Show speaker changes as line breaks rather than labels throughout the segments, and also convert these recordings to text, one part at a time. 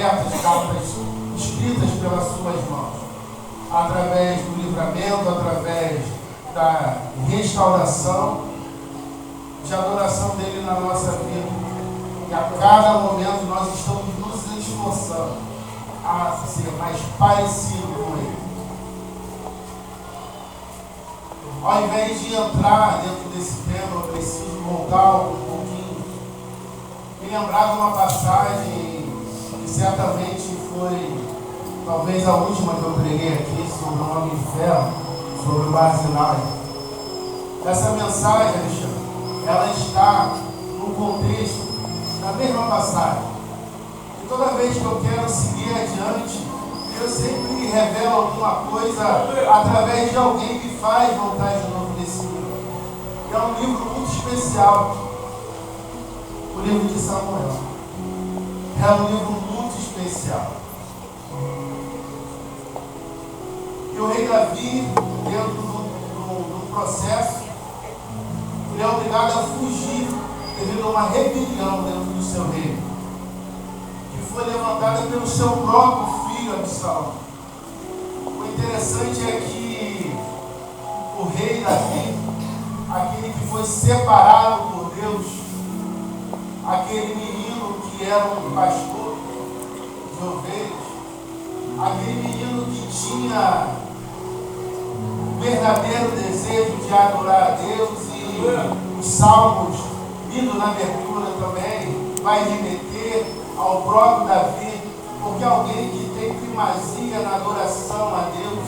abertas, cartas escritas pelas suas mãos, através do livramento, através da restauração, de adoração dele na nossa vida. E a cada momento nós estamos nos esforçando a ser mais parecido com ele. Ao invés de entrar dentro desse tema, eu preciso voltar um pouquinho, me lembrar de uma passagem que certamente foi talvez a última que eu preguei aqui sobre o nome inferno, sobre o Barzilai. Essa mensagem, Alexandre, ela está no contexto da mesma passagem. E toda vez que eu quero seguir adiante, Deus sempre revela alguma coisa através de alguém que faz vontade de novo nesse livro. E é um livro muito especial, o livro de Samuel. É um livro muito especial. E o rei Davi, dentro do processo, ele é obrigado a fugir devido a uma rebelião dentro do seu reino, que foi levantada pelo seu próprio filho Absalão. O interessante é que o rei Davi, aquele que foi separado por Deus, aquele menino que era um pastor de ovelhas, aquele menino que tinha um verdadeiro desejo de adorar a Deus, e os salmos, vindo na abertura também, vai remeter ao próprio Davi, porque alguém que tem primazia na adoração a Deus,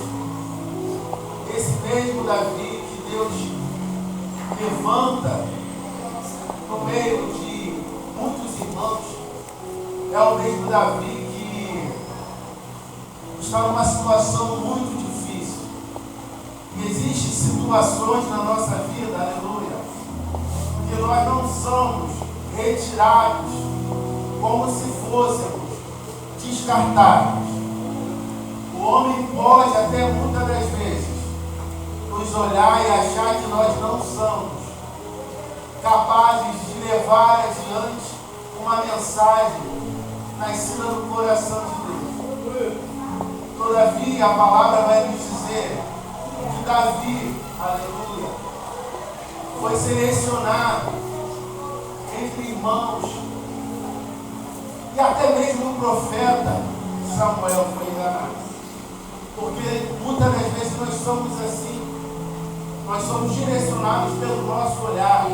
esse mesmo Davi que Deus levanta no meio de muitos irmãos, é o mesmo Davi que está numa situação muito difícil. E existem situações na nossa vida, aleluia, que nós não somos retirados como se fôssemos descartados. O homem pode até muitas das vezes nos olhar e achar que nós não somos capazes de levar adiante uma mensagem nascida no coração de Deus. Todavia, a palavra vai nos dizer que Davi, aleluia, foi selecionado entre irmãos, e até mesmo o profeta Samuel foi enganado. Porque muitas das vezes nós somos assim, nós somos direcionados pelo nosso olhar,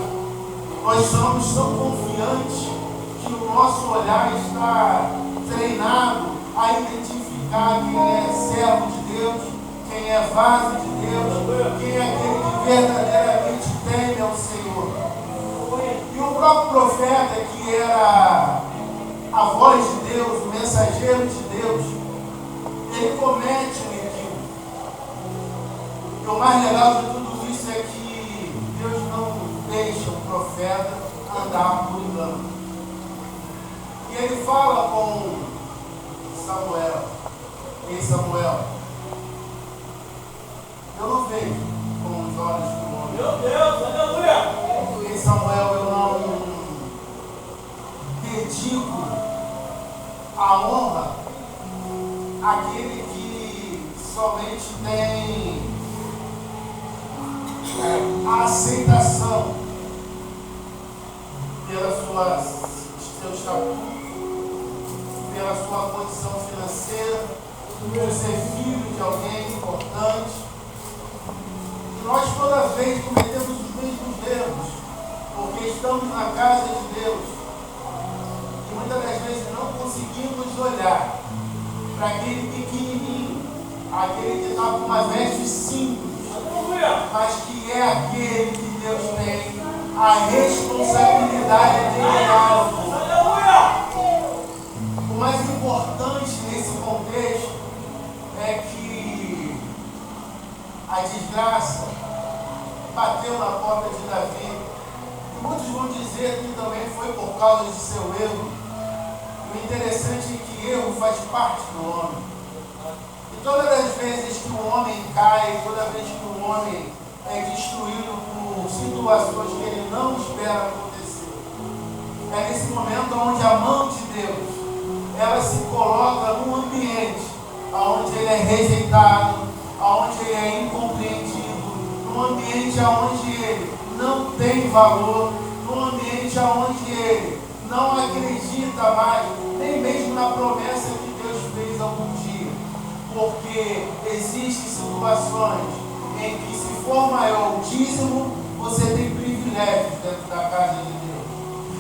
nós somos tão confiantes que o nosso olhar está treinado a identificar quem é servo de Deus, quem é vaso de Deus, quem é aquele que verdadeiramente teme ao Senhor. E o próprio profeta, que era a voz de Deus, o mensageiro de Deus, ele comete um equívoco. E o mais legal de tudo isso é que Deus não deixa o profeta andar por engano. E ele fala com Samuel: ei Samuel, eu não vejo com os olhos do homem. Meu Deus, aleluia! Ei Samuel, eu não dedico a honra àquele que somente tem a aceitação pela seu estatuto, pela sua condição financeira, por ser filho de alguém importante. E nós toda vez cometemos os mesmos erros, porque estamos na casa de Deus. E muitas das vezes não conseguimos olhar para aquele pequenininho, aquele que está com uma veste simples, mas que é aquele que Deus tem a responsabilidade de guiá-lo. O mais importante nesse contexto é que a desgraça bateu na porta de Davi. Muitos vão dizer que também foi por causa de seu erro. O interessante é que erro faz parte do homem. E todas as vezes que o homem cai, toda vez que o homem é destruído por situações que ele não espera acontecer, é nesse momento onde a mão de Deus, ela se coloca rejeitado, aonde ele é incompreendido, num ambiente onde ele não tem valor, num ambiente onde ele não acredita mais, nem mesmo na promessa que Deus fez algum dia. Porque existem situações em que, se for maior o dízimo, você tem privilégios dentro da casa de Deus.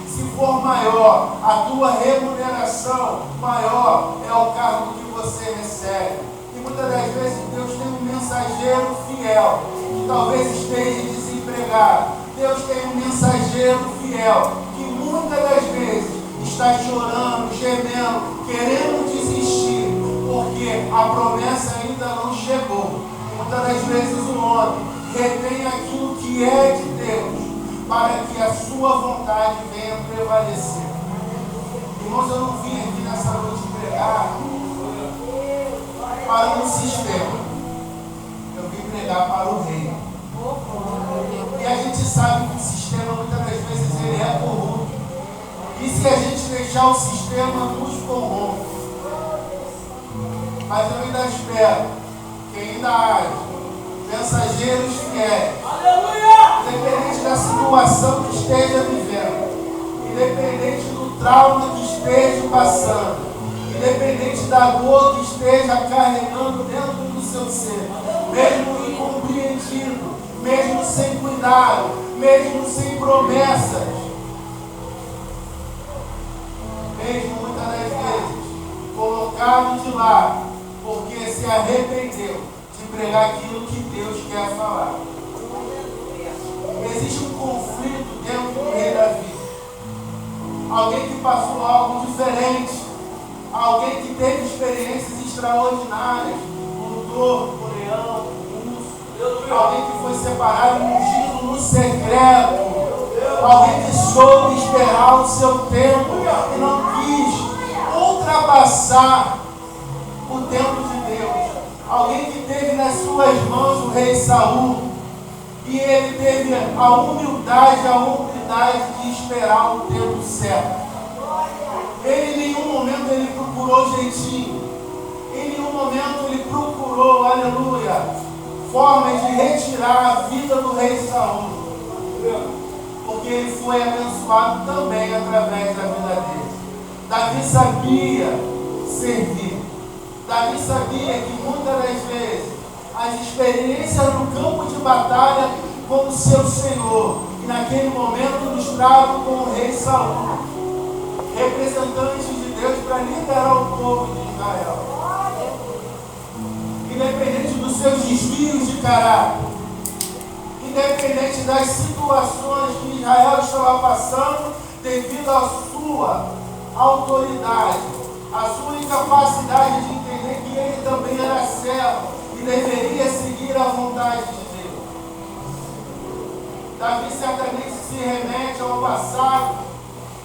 Se for maior a tua remuneração, maior é o cargo que você recebe. E muitas das vezes Deus tem um mensageiro fiel, que talvez esteja desempregado. Deus tem um mensageiro fiel, que muitas das vezes está chorando, gemendo, querendo desistir, porque a promessa ainda não chegou. E muitas das vezes o homem retém aquilo que é de Deus, para que a sua vontade venha prevalecer. Irmãos, eu não vim aqui nessa noite pregar para um sistema, eu vim pregar para o reino. E a gente sabe que o sistema muitas das vezes ele é corrupto. E se a gente deixar o sistema nos corrompe? Mas eu ainda espero que ainda haja mensageiros fiéis, independente da situação que esteja vivendo, independente do trauma que esteja passando, independente da dor que esteja carregando dentro do seu ser, mesmo incompreendido, mesmo sem cuidado, mesmo sem promessas, mesmo muitas das vezes colocado de lado, porque se arrependeu de pregar aquilo que Deus quer falar. Existe um conflito dentro do rei Davi. Alguém que passou algo diferente, alguém que teve experiências extraordinárias, lutou com o leão, alguém que foi separado, ungido no secreto, alguém que soube esperar o seu tempo e não quis ultrapassar o tempo de Deus, alguém que teve nas suas mãos o rei Saul e ele teve a humildade de esperar o tempo certo. Ele em nenhum momento ele procurou jeitinho, em nenhum momento ele procurou, aleluia, formas de retirar a vida do rei Saul, porque ele foi abençoado também através da vida dele. Davi sabia servir. Davi sabia que muitas das vezes as experiências no campo de batalha com o seu Senhor, e naquele momento ilustrado com o rei Saul, representante de Deus para liderar o povo de Israel. Independente dos seus desvios de caráter, independente das situações que Israel estava passando, devido à sua autoridade, à sua incapacidade de entender que ele também era servo e deveria seguir a vontade de Deus. Davi certamente se remete ao passado,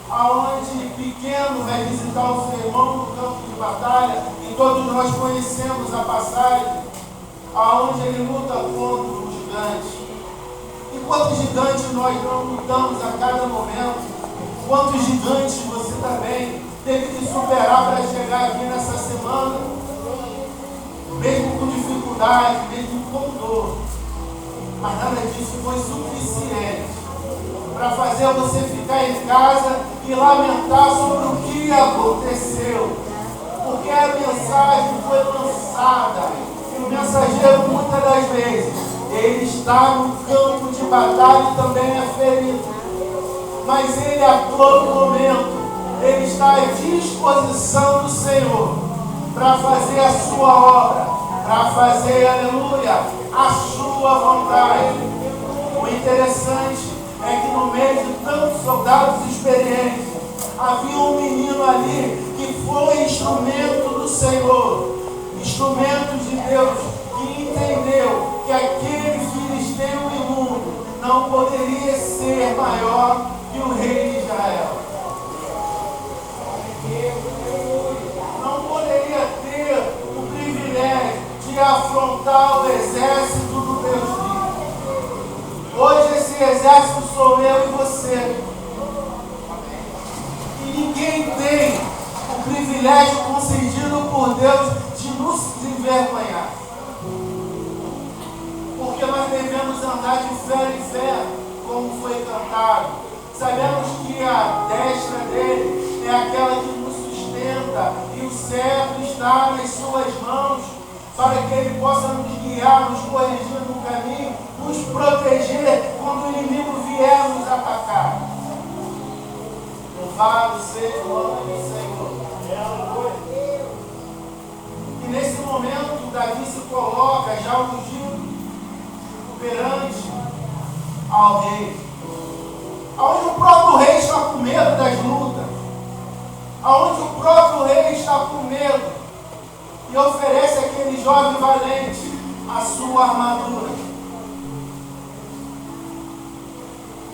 aonde pequeno vai visitar o seu irmão no campo de batalha, e todos nós conhecemos a passagem, aonde ele luta contra um gigante. E quantos gigantes nós não lutamos a cada momento? Quantos gigantes você também teve que superar para chegar aqui nessa semana? Mesmo com dificuldade, mesmo com dor. Mas nada disso foi suficiente para fazer você ficar em casa e lamentar sobre o que aconteceu. Porque a mensagem foi lançada. E o mensageiro, muitas das vezes, ele está no campo de batalha e também é ferido. Mas ele, a todo momento, ele está à disposição do Senhor para fazer a sua obra, para fazer, aleluia, a sua vontade. O interessante é que no meio de tantos soldados experientes, havia um menino ali que foi instrumento do Senhor, instrumento de Deus, que entendeu que aquele filisteu imundo não poderia ser maior que o rei de Israel. Não poderia ter o privilégio de afrontar o exército do Deus vivo. Hoje esse exército sou eu e você. E ninguém tem o privilégio concedido por Deus de nos envergonhar. Porque nós devemos andar de fé em fé, como foi cantado. Sabemos que a destra dele é aquela que nos sustenta, e o certo está nas suas mãos, para que ele possa nos guiar, nos corrigir no caminho, nos proteger quando o inimigo vier nos atacar. Louvado seja o nome do Senhor. E nesse momento, Davi se coloca já ungido perante ao rei. Onde o próprio rei está com medo das lutas. Onde o próprio rei está com medo. E oferece àquele jovem valente a sua armadura.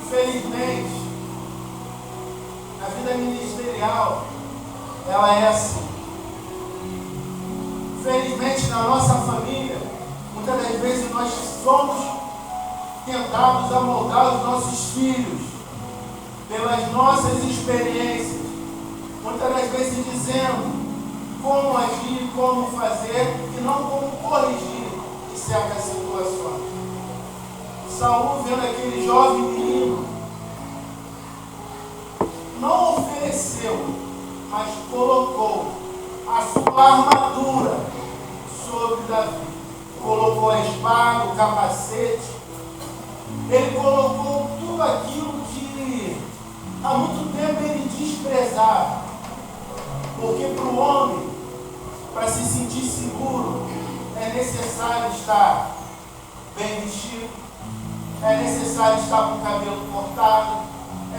Infelizmente, a vida ministerial, ela é assim. Infelizmente, na nossa família, muitas das vezes nós somos tentados a moldar os nossos filhos pelas nossas experiências. Muitas das vezes dizendo como agir, como fazer, e não como corrigir em certas situações. Saul, vendo aquele jovem menino, não ofereceu, mas colocou a sua armadura sobre Davi. Colocou a espada, o capacete. Ele colocou tudo aquilo que há muito tempo ele desprezava. Porque para o homem, para se sentir seguro, é necessário estar bem vestido, é necessário estar com o cabelo cortado,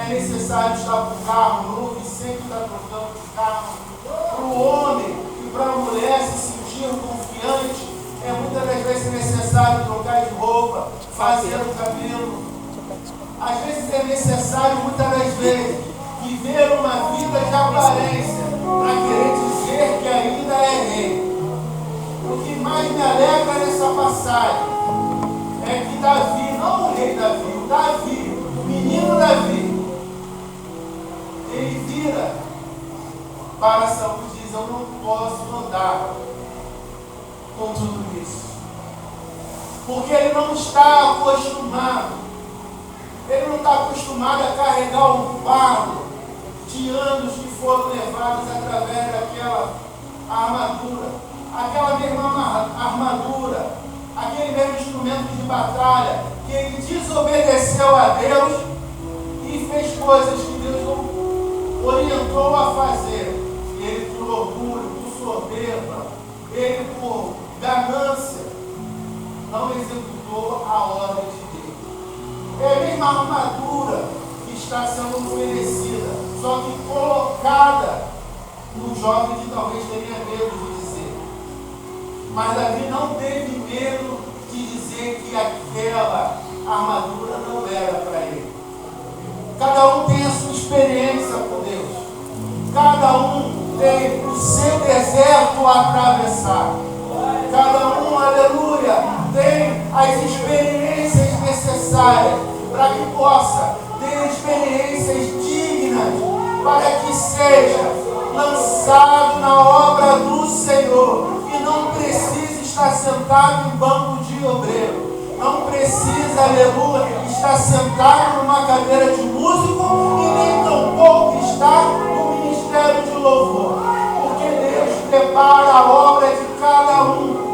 é necessário estar com o carro novo e sempre estar trocando de carro. Para o homem e para a mulher se sentir confiante, é muitas das vezes necessário trocar de roupa, fazer o cabelo. Às vezes é necessário, muitas das vezes, viver uma vida de aparência para querer dizer que ainda é rei. O que mais me alegra nessa passagem é que Davi, não o rei Davi, o Davi, o menino Davi, ele vira para Saul e diz: eu não posso andar com tudo isso, porque ele não está acostumado. Ele não está acostumado a carregar um fardo de anos que foram levados através daquela armadura, aquela mesma armadura, aquele mesmo instrumento de batalha, que ele desobedeceu a Deus e fez coisas que Deus não orientou a fazer. E ele, por orgulho, por soberba, ele, por ganância, não executou a ordem de Deus. É a mesma armadura que está sendo oferecida, só que colocada no jovem que talvez tenha medo de dizer. Mas Davi não teve medo de dizer que aquela armadura não era para ele. Cada um tem a sua experiência com Deus. Cada um tem o seu deserto a atravessar. Cada um, aleluia, tem as experiências necessárias para que possa ter experiências dignas, para que seja lançado na obra do Senhor e não precise estar sentado em banco de obreiro. Não precisa, aleluia, estar sentado numa cadeira de músico e nem tampouco estar no ministério de louvor. Porque Deus prepara a obra de cada um.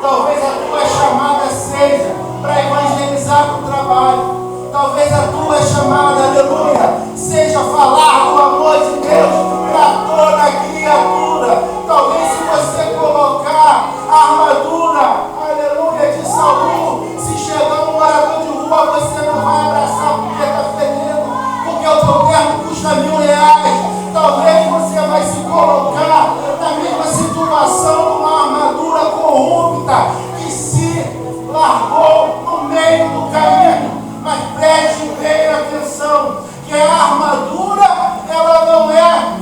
Talvez a tua chamada seja para evangelizar no trabalho. Talvez a tua chamada, aleluia, seja falar do amor de Deus para toda criatura. Talvez se você colocar a armadura, aleluia, de Saul, se chegar um morador de rua, você não vai abraçar porque está fedendo, porque o teu terno custa R$1.000. Talvez você vai se colocar na mesma situação, uma armadura corrupta que se largou no meio do caminho. Mas preste bem atenção, que a armadura, ela não é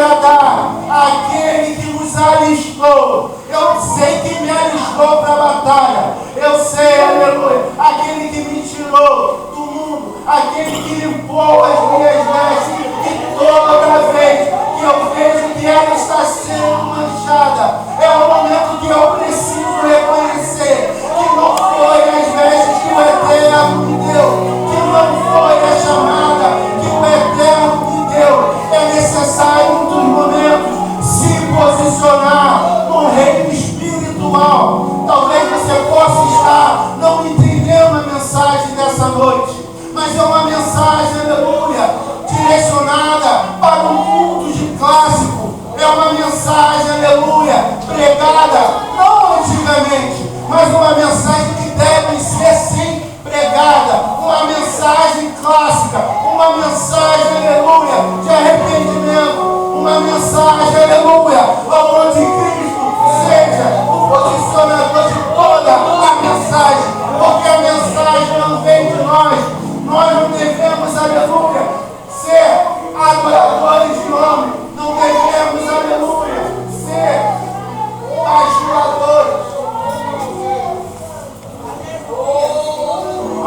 agradar aquele que nos alistou. Eu sei que me alistou para a batalha. Eu sei, aleluia, aquele que me tirou do mundo, aquele que limpou as minhas vestes. E toda vez que eu vejo que ela está sendo manchada, é o momento que eu preciso reconhecer que não foi as vestes que o Eterno me deu, que não foi a chamada que o Eterno me deu. É necessário, em muitos momentos, se posicionar no reino espiritual. Talvez você possa estar não entendendo a mensagem dessa noite, mas é uma mensagem, aleluia, direcionada para um culto de clássico. É uma mensagem, aleluia, pregada não antigamente, mas uma mensagem que deve ser sim pregada, uma mensagem clássica, uma mensagem, aleluia, de arrependimento, uma mensagem, aleluia, onde Cristo seja o posicionador de toda a mensagem, porque a mensagem não vem de nós não devemos, aleluia, ser adoradores de homem, não devemos, aleluia, ser ajuladores.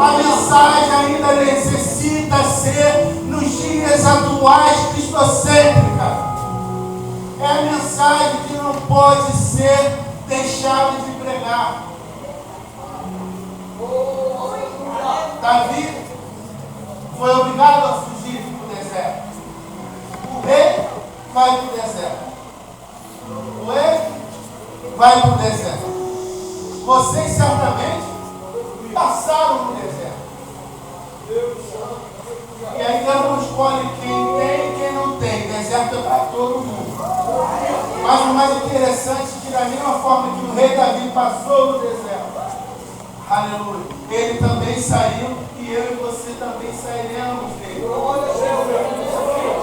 A mensagem ainda necessita ser, nos dias atuais, cristocêntrica. É a mensagem que não pode ser deixada de pregar. Davi foi obrigado a fugir para o deserto. O rei vai para o deserto. O rei vai para o deserto. Vocês certamente passaram no deserto. E ainda não escolhe quem tem e quem não tem. Deserto é para todo mundo. Mas o mais interessante é que da mesma forma que o rei Davi passou no deserto, aleluia, ele também saiu e eu e você também sairemos dele.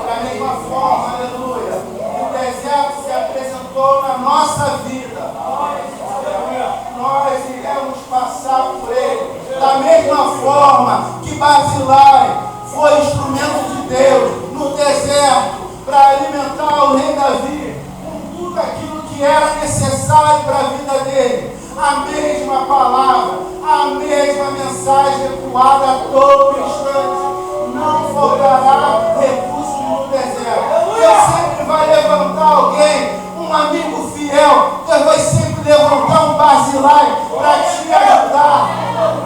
Da mesma forma, aleluia, o deserto se apresentou na nossa vida. Nós iremos passar por ele. Da mesma forma que Barzilai foi instrumento de Deus no deserto para alimentar o rei Davi com tudo aquilo que era necessário para a vida dele. A mesma palavra, a mesma mensagem ecoada a todo instante. Não faltará recursos no deserto. Deus sempre vai levantar alguém, um amigo fiel. Deus vai sempre levantar um Barzilai para te ajudar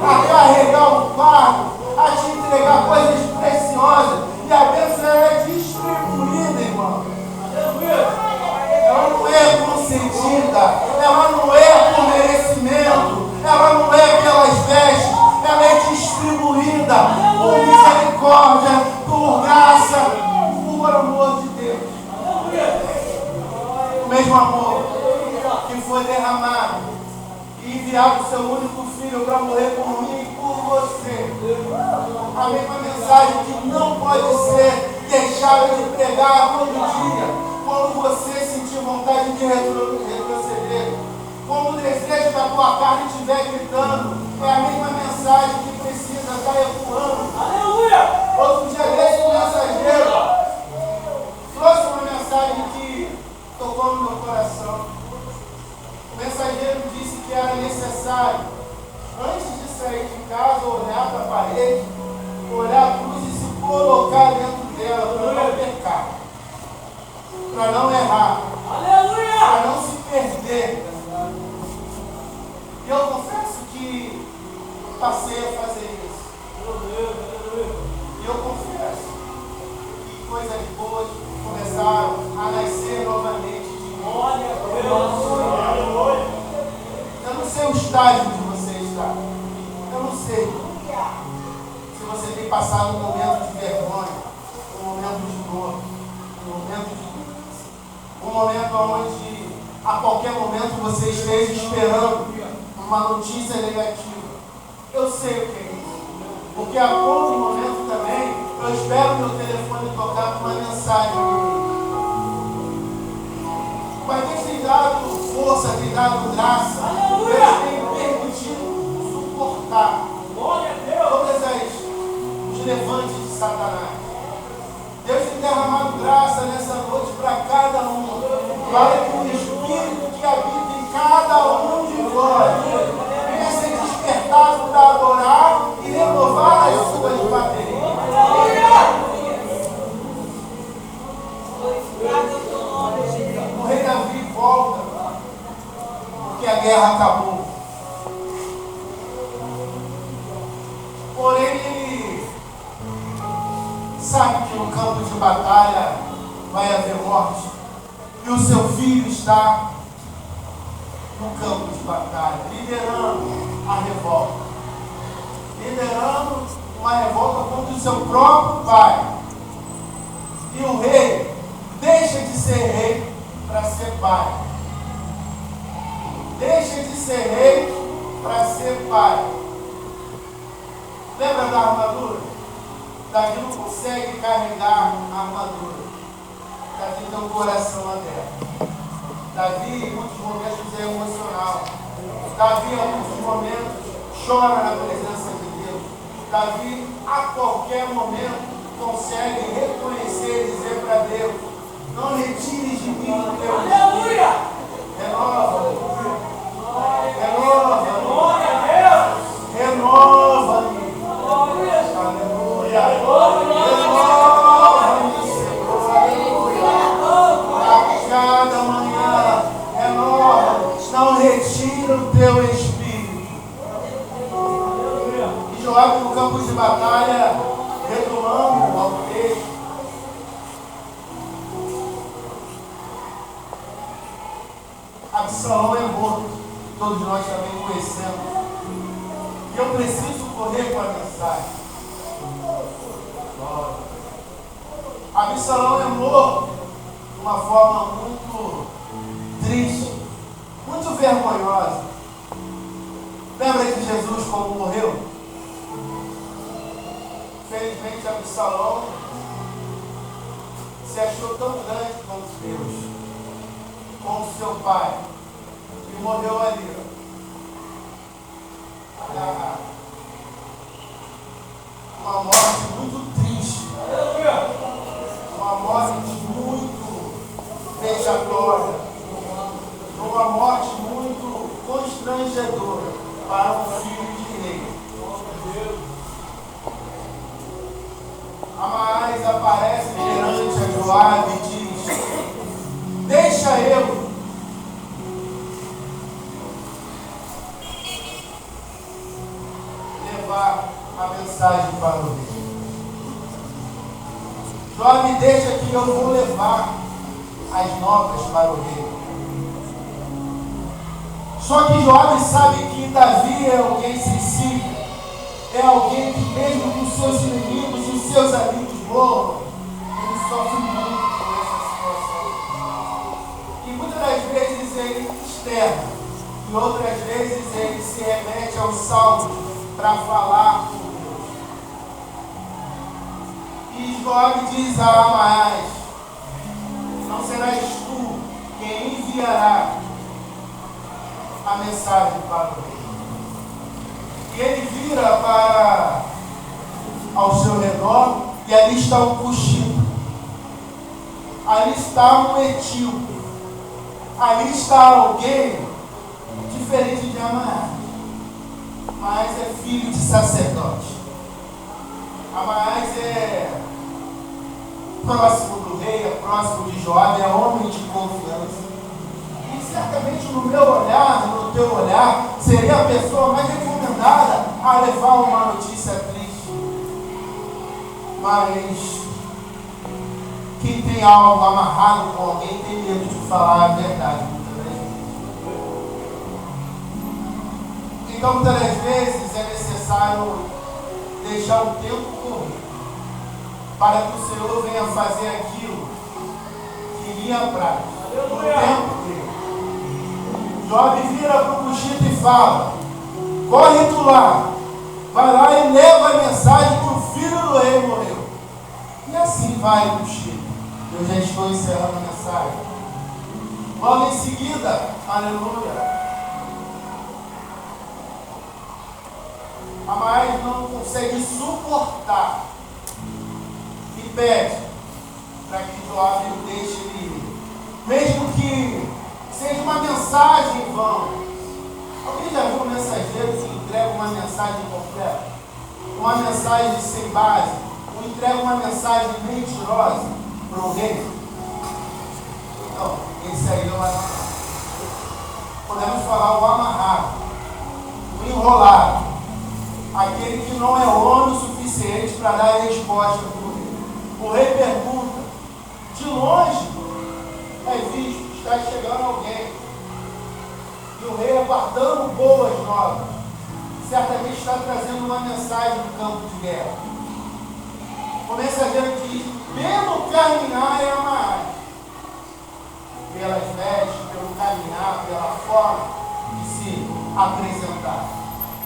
a carregar o fardo, a te entregar coisas preciosas. E a bênção é distribuída, irmão. Ela não é consentida, ela não é por merecimento, ela não é pelas vestes, ela é distribuída por misericórdia, por graça, por amor de Deus. O mesmo amor que foi derramado e enviado o seu único filho para morrer por mim e por você. A mesma mensagem que não pode ser deixada de pregar todo dia. Quando você sentir vontade de retroceder, quando o desejo da tua carne estiver gritando, é a mesma mensagem que precisa estar ecoando. Aleluia! Outro dia desse, um mensageiro trouxe uma mensagem que tocou no meu coração. O mensageiro disse que era necessário, antes de sair de casa, olhar para a parede, olhar a cruz e se colocar dentro dela para não pecar, para não errar, para não se perder. E eu confesso que passei a fazer isso. E eu confesso que coisas boas começaram a nascer novamente de mim. Eu não sei o estágio que você está. Eu não sei se você tem passado um momento de vergonha, um momento de dor, um momento de um momento onde a qualquer momento você esteja esperando uma notícia negativa. Eu sei o que é isso, porque a todo momento também eu espero meu telefone tocar com uma mensagem. Mas Deus tem dado força, tem dado graça, Deus tem permitido suportar todas os levantes de Satanás. Deus tem derramado graça nessa noite para para cada um, para que o Espírito que habita em cada um de vós venha ser despertado para adorar e renovar as suas baterias. O rei Davi volta, porque a guerra acabou. Porém, ele sabe que no campo de batalha vai haver morte. E o seu filho está no campo de batalha, liderando a revolta. Liderando uma revolta contra o seu próprio pai. E o rei deixa de ser rei para ser pai. Deixa de ser rei para ser pai. Lembra da armadura? Davi não consegue carregar a armadura. Davi tem um coração aberto. Davi, em muitos momentos, é emocional. Davi, em muitos momentos, chora na presença de Deus. Davi, a qualquer momento, consegue reconhecer e dizer para Deus: não retires de mim o teu Espírito. Renova-me. Renova-me. Renova-me. Aleluia. Renova-me, Senhor. Aleluia. A cada manhã, renova-me. Não retira o teu Espírito. E Joabe, no campo de batalha, retomando ao texto, Absalão é morto, todos nós também conhecemos. E eu preciso correr com a mensagem. Absalão é morto de uma forma muito triste, muito vergonhosa. Lembra de Jesus como morreu? Infelizmente, Absalão se achou tão grande quanto Deus, como seu pai, e morreu ali. Uma morte muito triste, uma morte muito vexatória, uma morte muito constrangedora para um filho de rei. Amaás aparece perante a Joabe e diz: deixa eu levar a mensagem para o rei. Joabe, deixa que eu vou levar as notas para o rei. Só que Joabe sabe que Davi é alguém sensível, é alguém que mesmo que os seus inimigos e os seus amigos morram, ele sofre muito com essa situação. E muitas das vezes ele externa, e outras vezes ele se remete aos salmos para falar com Deus. E Joabe diz a Amaás: não serás tu quem enviará a mensagem para o rei. E ele vira para ao seu redor, e ali está um cuxita, ali está um etíope, ali está alguém diferente de Amaás, mas é filho de sacerdote. Amaás é próximo do rei, é próximo de Joabe, é homem de confiança. E certamente no meu olhar, no teu olhar, seria a pessoa mais recomendada a levar uma notícia triste. Mas quem tem algo amarrado com alguém tem medo de falar a verdade, muitas vezes. Então, muitas vezes é necessário deixar o tempo correr para que o Senhor venha fazer aquilo que lhe apraz no tempo dele. Joabe vira para o cuxita e fala: corre tu lá, vai lá e leva a mensagem que o filho do rei morreu. E assim vai o cuxita. Eu já estou encerrando a mensagem. Logo em seguida, aleluia, Amaás não consegue suportar e pede para que Joabe o deixe ir. mesmo que seja uma mensagem em vão. Alguém já viu um mensageiro que entrega uma mensagem completa? Uma mensagem sem base? Ou entrega uma mensagem mentirosa para o rei? Então, esse aí é o amarrado. Podemos falar o amarrado, o enrolado, aquele que não é homem o suficiente para dar a resposta para o rei. O rei pergunta, de longe é visto, está chegando alguém. E o rei, aguardando boas novas, certamente está trazendo uma mensagem do campo de guerra. O mensageiro diz, pelo caminhar é amarrado. Pelas vestes, pelo caminhar, pela forma de se apresentar.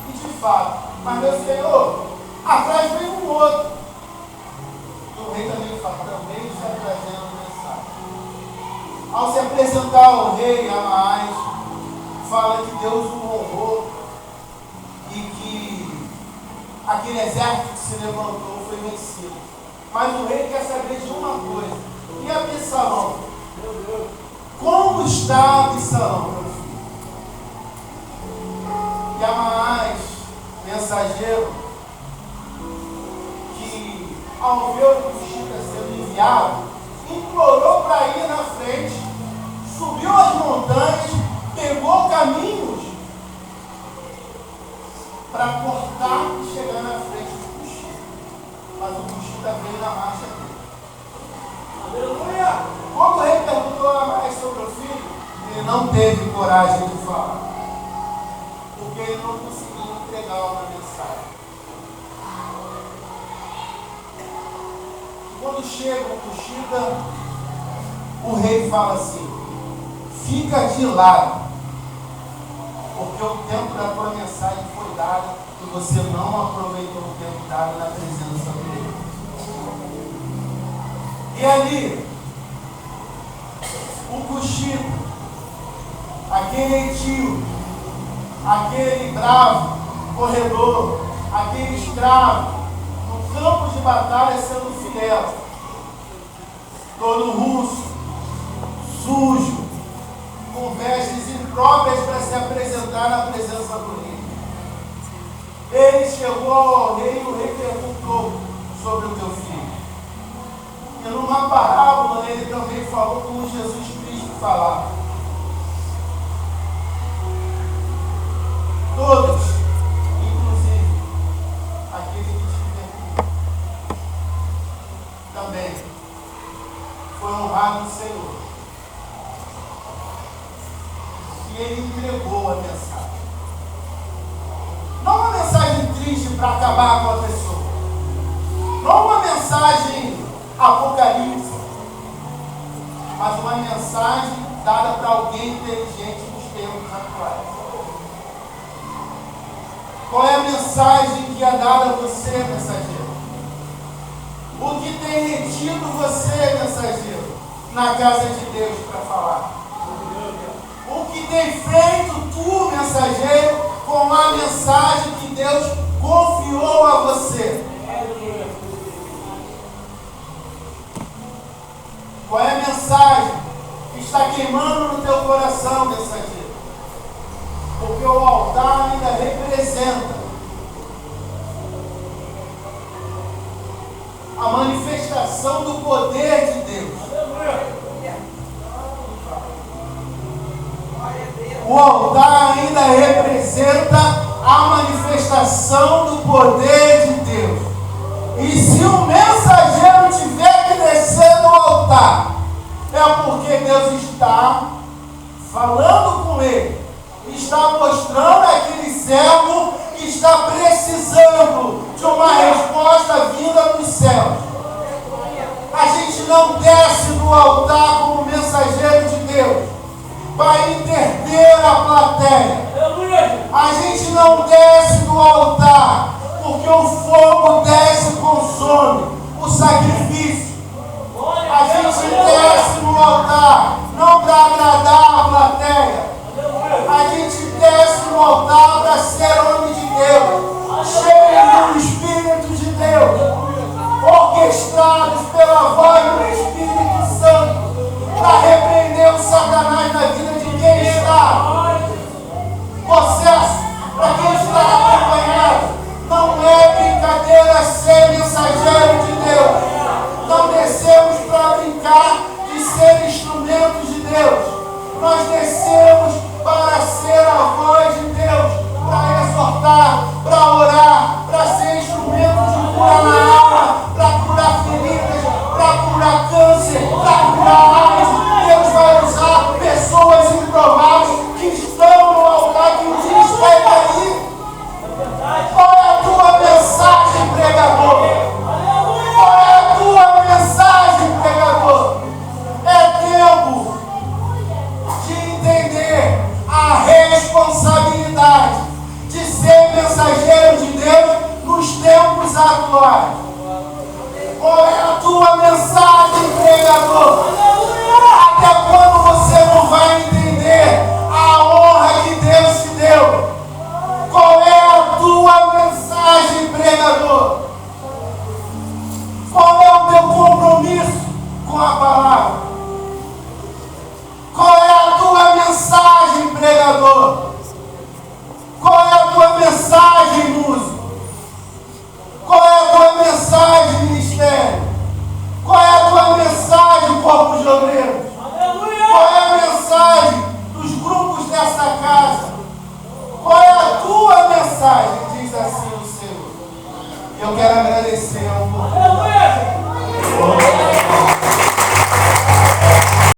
E de fato, mas meu Senhor, atrás vem um outro. E o rei também fala, também está trazendo mensagem. Ao se apresentar ao rei Amaás, fala que Deus o honrou e que aquele exército que se levantou foi vencido. Mas o rei quer saber de uma coisa. E Absalão? Meu Deus. Como está Absalão, meu filho? E Amaás, mensageiro, que ao ver o Cushita sendo enviado, implorou para ir na frente, subiu as montanhas, pegou caminhos para cortar e chegar na frente do Cushita. Mas o Cushita veio na marcha dele. Aleluia! Quando o rei perguntou a mais sobre o filho, ele não teve coragem de falar, porque ele não conseguiu entregar uma mensagem. Quando chega o Cushita, o rei fala assim, fica de lado, porque o tempo da tua mensagem foi dado e você não aproveitou o tempo dado na presença dele. E ali, o Cushita, aquele etíope, aquele bravo corredor, aquele escravo, no campo de batalha sendo fiel, todo russo, sujo, com vestes impróprias para se apresentar na presença do rei. Ele chegou ao rei e o rei perguntou sobre o teu filho. E numa parábola ele também falou como Jesus Cristo falava. Todos, inclusive aquele que te perguntou, também foi honrado no Senhor. E ele entregou a mensagem. Não uma mensagem triste para acabar com a pessoa. Não uma mensagem apocalipse, mas uma mensagem dada para alguém inteligente nos tempos atuais. Qual é a mensagem que é dada a você, mensageiro? O que tem retido você, mensageiro, na casa de Deus para falar? O que tem feito tu, mensageiro, com a mensagem que Deus confiou a você? Qual é a mensagem que está queimando no teu coração, mensageiro? Porque o altar ainda representa a manifestação do poder de Deus. O altar ainda representa a manifestação do poder de Deus. E se o mensageiro tiver que descer do altar, é porque Deus está falando com ele, está mostrando aquele servo que está precisando de uma resposta vinda dos céus. A gente não desce do altar como mensageiro de Deus para interter a plateia. A gente não desce do altar porque o fogo desce e consome o sacrifício. A gente desce no altar não para agradar a plateia. A gente desce no altar para ser homem de Deus, cheio do Espírito de Deus, orquestrados pela voz do Espírito Santo, para repreender Eu quero